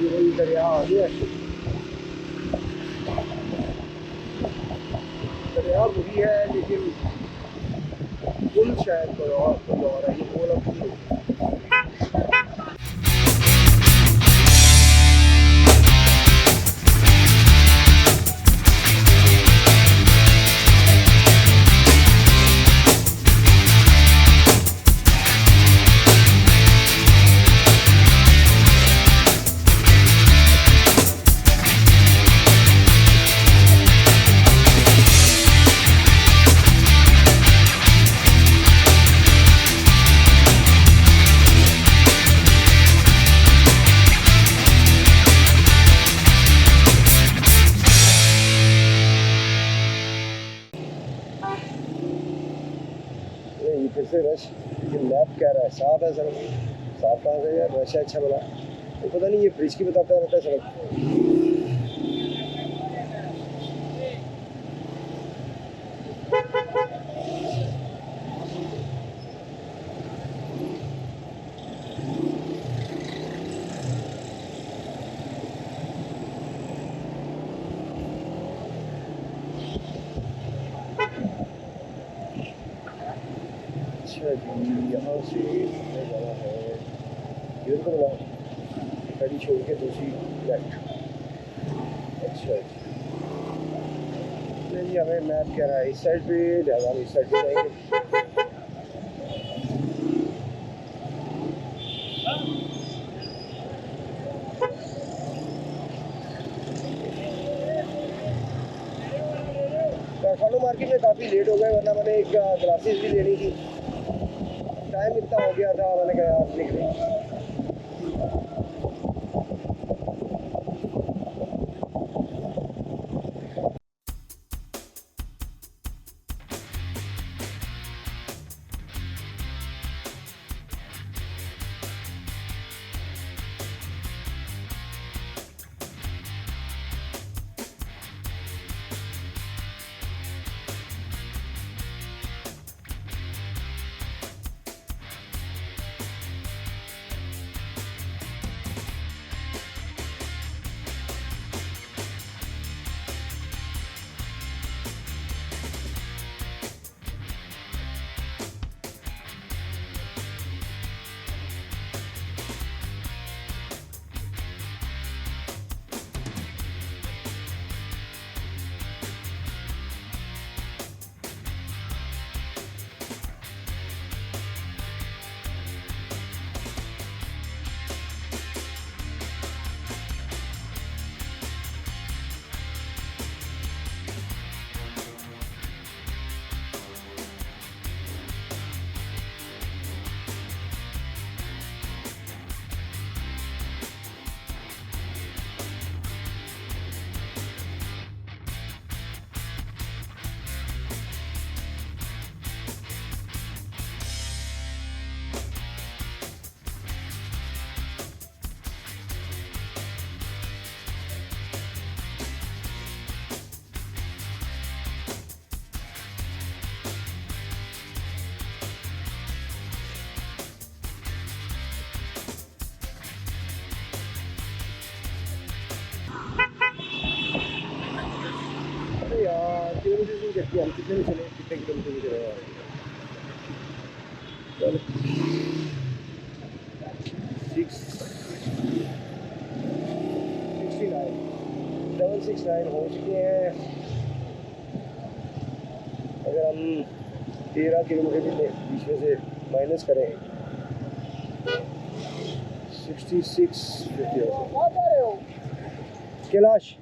वही दरिया आ गया। दरिया वही है लेकिन पुल शायद कोई और है, ये पुल अब नहीं है। फिर से रश, ये मैप कह रहा है साफ है सड़क, साफ कहाँ से यार, रश है अच्छा बना, तो पता नहीं ये ब्रिज की बताता रहता है सड़क। अच्छा जी, यहाँ से हमें जाना है इधर को बोला, गाड़ी छोड़ के दूसरी लेफ्ट। अच्छा जी, नहीं हमें मैप कह रहा है इस साइड पे ज़्यादा, इस साइड पे जाएंगे। कारखानों मार्केट में काफ़ी लेट हो गए, वरना मैंने एक ग्लासेस भी लेनी थी, टाइम इतना हो गया था, मैंने कहा यार निकले। किलोमीटर की कहती है, हम कितने में चले, कितने किलोमीटर में चले यार। चलो 769 हो चुके हैं। अगर हम 13 किलोमीटर के बीच में से माइनस करें 6650 कैलाश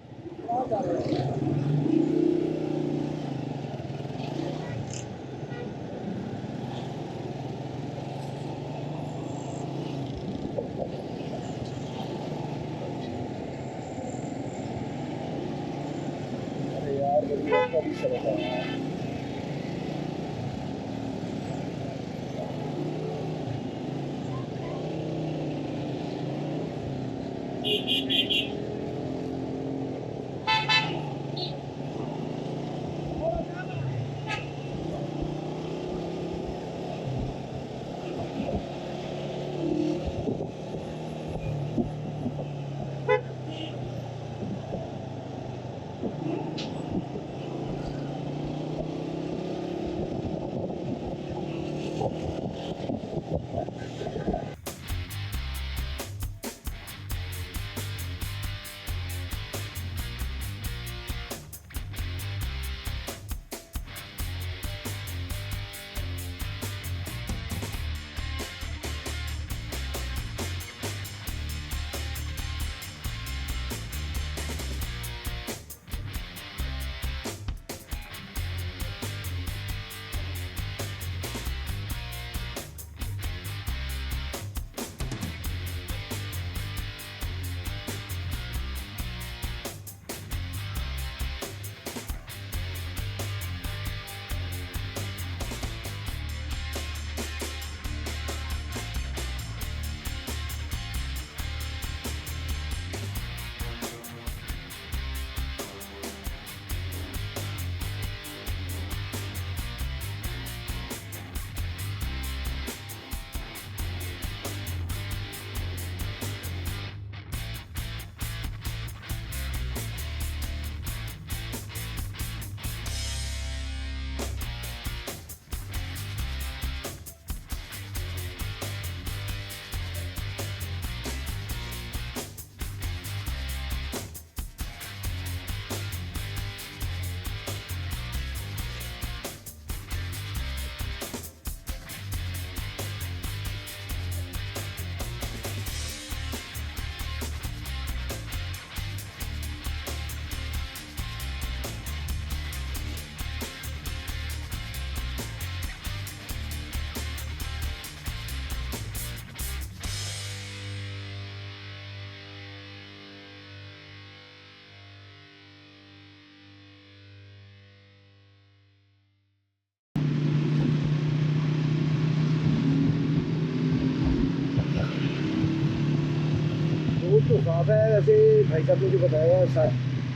रोड तो साफ है वैसे, भाई साहब ने जो बताया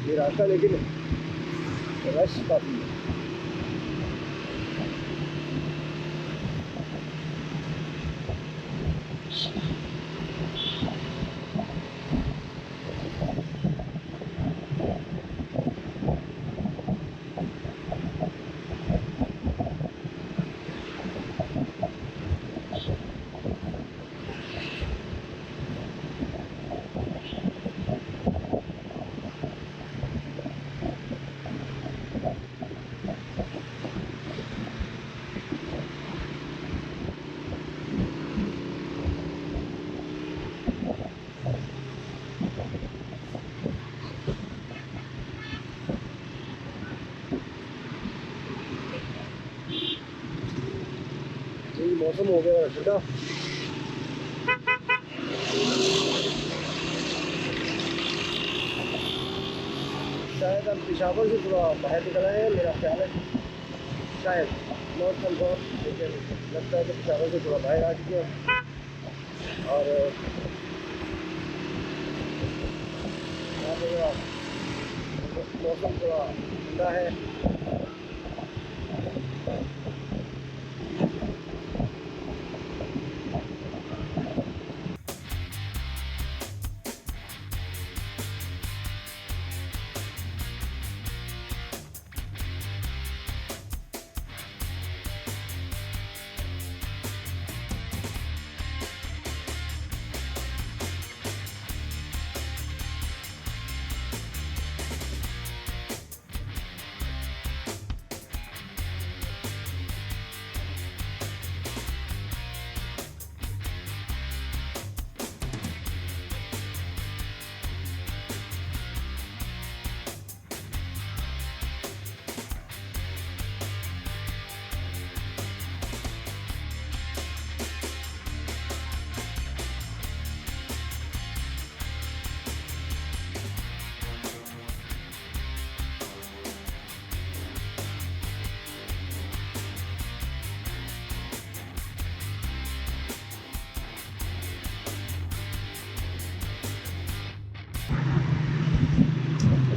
ये रास्ता, लेकिन रश काफ़ी है। यही मौसम हो गया ठंडा। शायद हम पेशावर से थोड़ा बाहर निकल आए हैं, मेरा ख्याल है शायद, नॉट कन्फर्म, लेकिन लगता है कि पेशावर से थोड़ा बाहर आ चुके हैं। और यहाँ पे मौसम थोड़ा ठंडा है।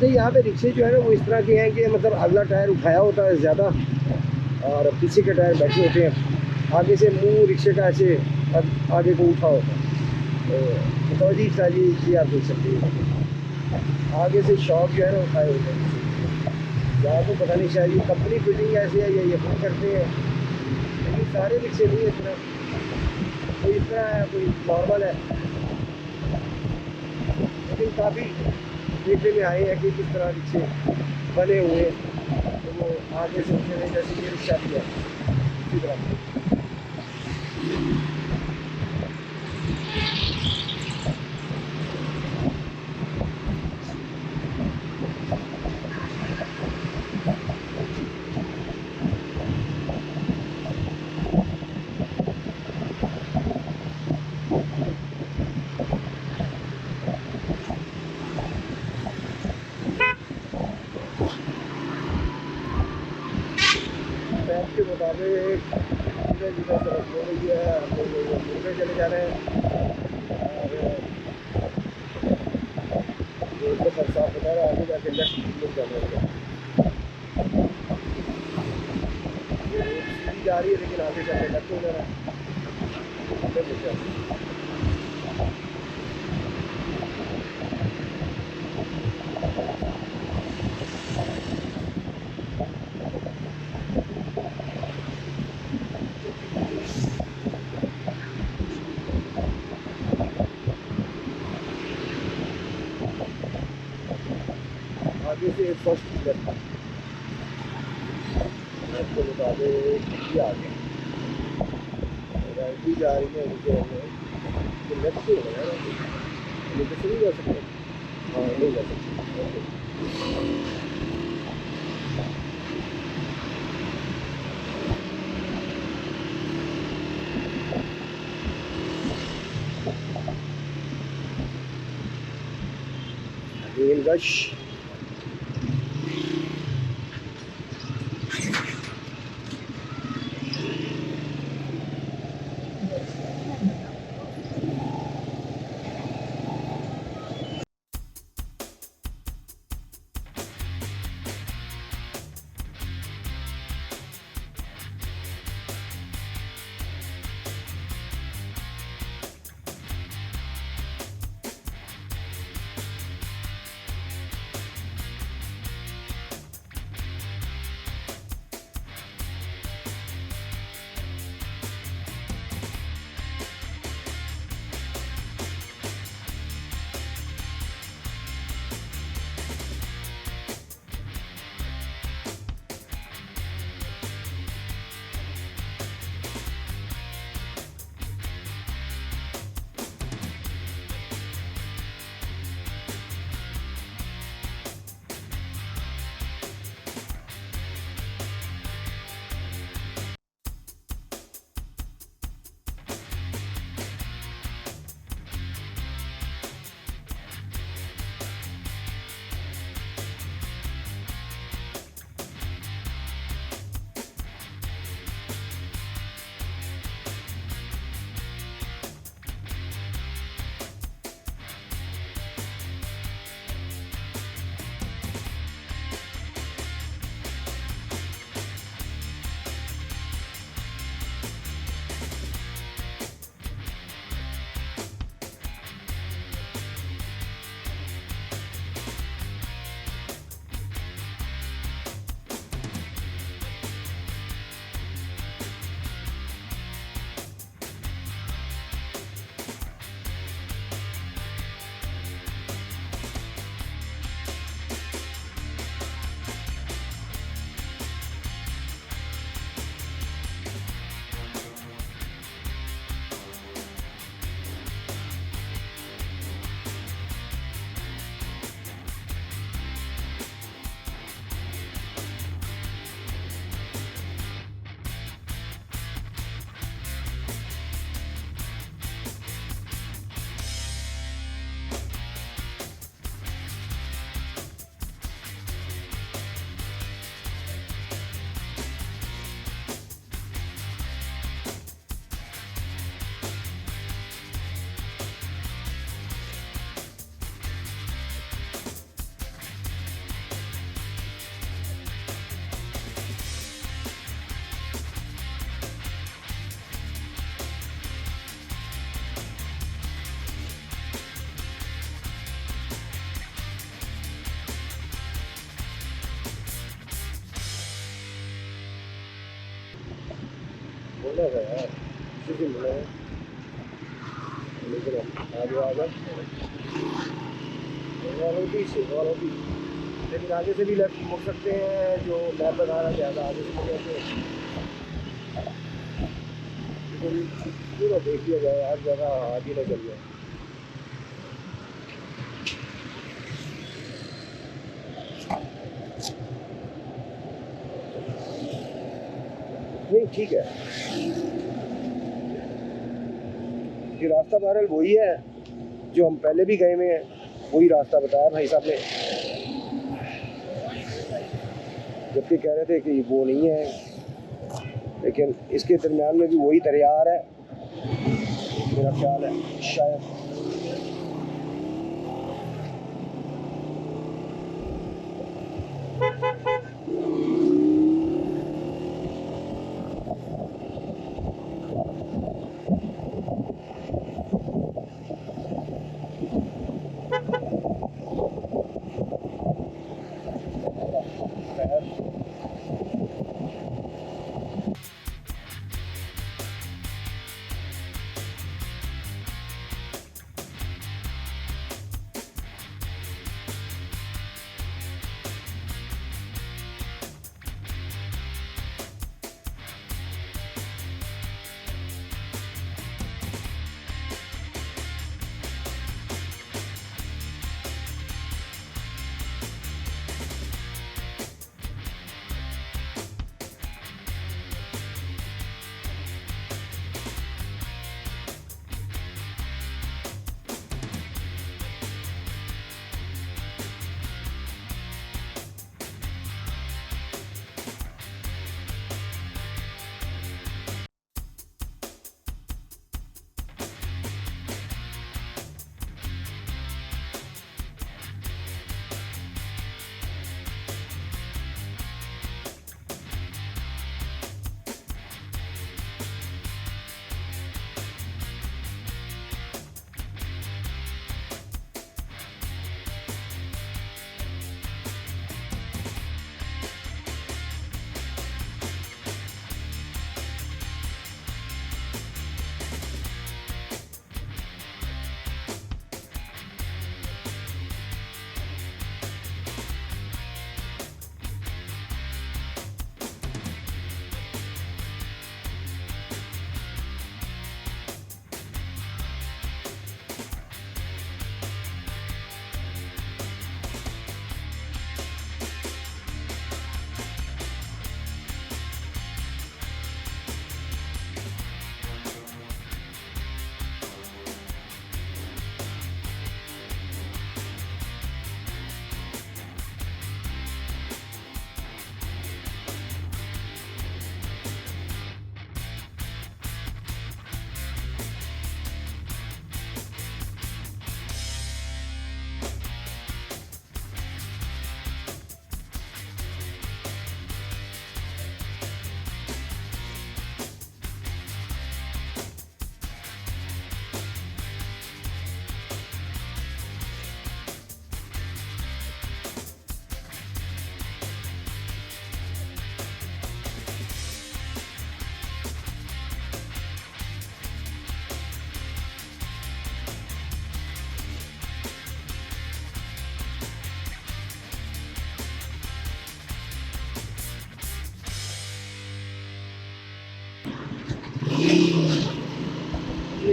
तो यहाँ पे रिक्शे जो है ना वो इस तरह के हैं कि मतलब अगला टायर उठाया होता है ज़्यादा और पीछे के टायर बैठे होते हैं, आगे से मुंह रिक्शे का ऐसे आगे को उठा होता है। तो अजीब सा ये आप देख सकते हैं, आगे से शॉक जो है ना उठाए होते हैं। यहाँ तो पता नहीं शायद ये कंपनी फिटिंग ऐसे है या ये खुद करते हैं, लेकिन सारे रिक्शे नहीं है इस तरह, कोई इस तरह है कोई नॉर्मल है, लेकिन काफ़ी देखने में आए हैं कि किस तरह रिक्शे बने हुए हैं। तो वो आगे से उठे हुए जैसे ये रिक्शा भी है इसी तरह। मैप के मुताबिक सीधे सीधा सड़क हो रही है, हम लोग मुर्गे चले जा रहे हैं और रोड पर सब साफ बता रहा है, आगे जाके लेफ्ट लोग जाने लगे। सीधी जा रही है लेकिन आगे जाके लेफ्ट हो जा रहा है। आगे से फर्स्ट लेफ्ट के मुताबिक ये आगे राइट भी जा रही है, नीचे तो लेफ्ट से हो गया ना, नीचे से नहीं जा सकते। हाँ नहीं जा सकते। रेल रश मिला था यार, किसी से मिला है, लेकिन आगे आगे शेरवालों की, लेकिन आगे से भी लेफ्ट मुड़ सकते हैं, जो मैप बता रहा ज़्यादा आगे से मुड़े थे। पूरा देख लिया जाए यार, ज़्यादा आगे न चल जाए। नहीं ठीक है, ये रास्ता बहरहाल वही है जो हम पहले भी गए हुए हैं, वही रास्ता बताया भाई साहब ने, जबकि कह रहे थे कि वो नहीं है, लेकिन इसके दरमियान में भी वही दरियार है मेरा ख्याल है शायद।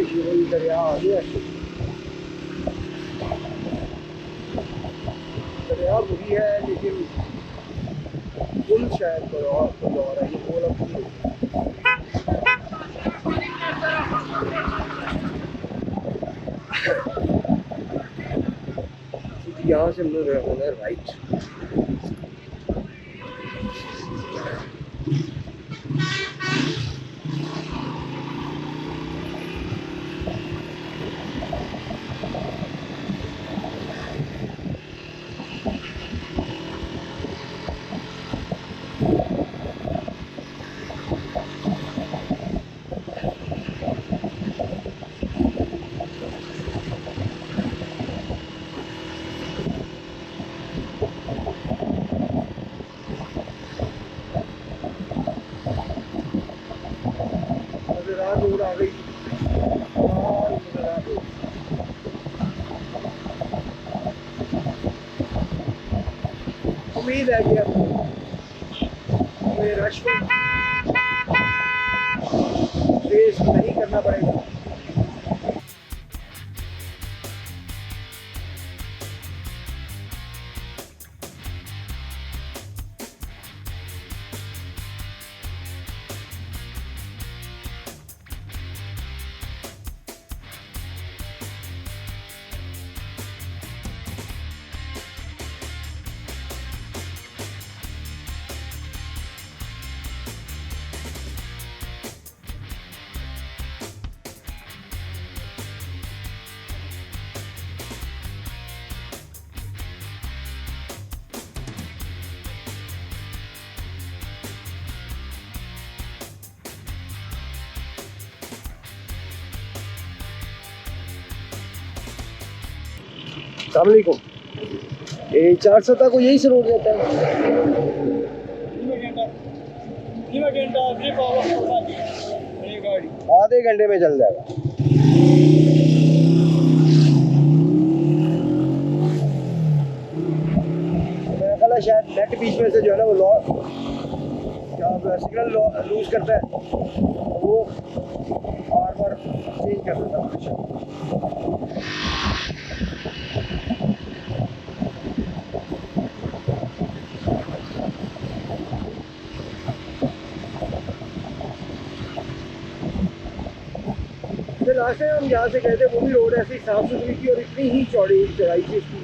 वही दरिया आ गया, दरिया वही है, लेकिन पुल शायद कोई और है, ये पुल अब नहीं है। यहाँ से मुड़ रहे होंगे राइट। उम्मीद है कि अब ये रश को फेस नहीं करना पड़ेगा। अस्सलामुअलैकुम। ये 407 को यही से रोड जाता है। आधे घंटे में चल जाएगा। मेरा ख्याल है शायद नेट बीच में से जो है ना वो सिग्नल लूज करता है, वो बार बार चेंज कर देता है। लास्ट टाइम हम यहाँ से गए थे, वो भी रोड ऐसी साफ सुथरी थी और इतनी ही चौड़ी चढ़ाई थी इसकी।